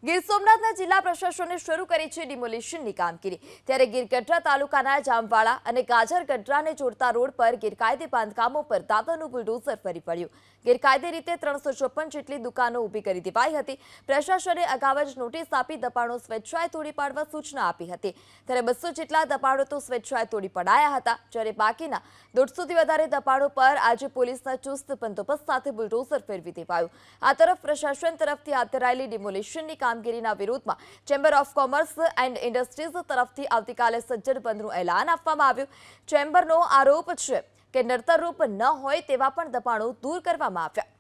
ગીર સોમનાથના જિલ્લા પ્રશાસને શરૂ કરી છે ડિમોલિશનની કામગીરી। ત્યારે ગીરગઢડા તાલુકાના જામવાડા અને ગાજરગઢડાને જોડતા રોડ પર ગેરકાયદે બાંધકામો પર દાદાનું બુલડોઝર ફરી પડ્યું। ગેરકાયદે રીતે 354 જેટલી દુકાનો ઊભી કરી દેવાઈ હતી। પ્રશાસને અગાઉ જ નોટિસ આપી દબાણો સ્વેચ્છાએ તોડી પાડવા સૂચના આપી હતી। ત્યારે 200 જેટલા દબાણો તો સ્વેચ્છાએ તોડી પડાયા હતા, જ્યારે બાકીના 150થી વધારે દબાણો પર આજે પોલીસના ચુસ્ત બંદોબસ્ત સાથે બુલડોઝર ફેરવી દેવાયું। આ તરફ પ્રશાસન તરફથી હાથ ધરાયેલી ડિમોલિશનની કામગીરીના વિરોધમાં chamber of commerce and industries તરફથી આવતીકાલે સજ્જડ બંધનું એલાન આપવામાં આવ્યું। ચેમ્બરનો આરોપ છે કે નડતરરૂપ ન હોય તેવા પણ દબાણો દૂર કરવામાં આવ્યા।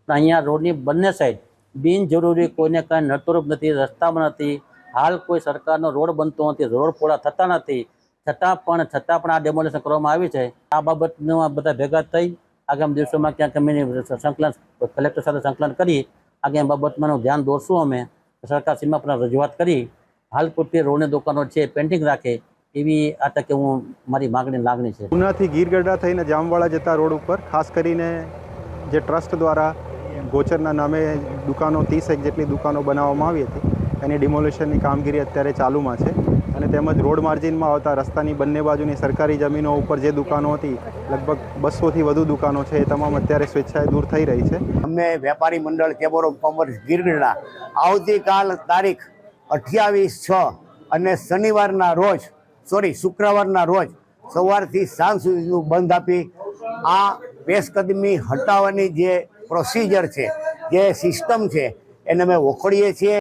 અહીંયા રોડની બંને સાઈડ બિનજરૂરી કોઈને કાંઈ નડતરરૂપ નથી, રસ્તામાં નથી, હાલ કોઈ સરકારનો રોડ બનતો નથી, રોડ પૂરા થતા નથી, છતાં પણ આ ડેમોલેશન કરવામાં આવી છે। આ બાબતનું બધા ભેગા થઈ આગામી દિવસોમાં ક્યાંક અમે સંકલન કલેક્ટર સાથે સંકલન કરી આગામી બાબતમાં ધ્યાન દોરશું। અમે સરકાર સીમા પર રજૂઆત કરી હાલ પૂરતી રોડની દુકાનો છે પેન્ટિંગ રાખે એવી આ તકે હું મારી લાગણી છે। ઉનાથી ગીરગઢડા થઈને જામવાડા જતા રોડ ઉપર ખાસ કરીને જે ટ્રસ્ટ દ્વારા ગોચરના નામે દુકાનો 30 જેટલી દુકાનો બનાવવામાં આવી હતી, એની ડિમોલિશનની કામગીરી અત્યારે ચાલુમાં છે। અને તેમજ રોડ માર્જિનમાં આવતા રસ્તાની બંને બાજુની સરકારી જમીનો ઉપર જે દુકાનો હતી, લગભગ 200થી વધુ દુકાનો છે, એ તમામ અત્યારે સ્વેચ્છાએ દૂર થઈ રહી છે। અમે વેપારી મંડળ ચેમ્બર ઓફ કોમર્સ ગીરગઢડા આવતીકાલ તારીખ 28/6 અને શુક્રવારના રોજ સવારથી સાંજ સુધીનું બંધ આપી આ પેશકદમી હટાવવાની જે પ્રોસિજર છે, જે સિસ્ટમ છે, એને અમે વખોડીએ છીએ।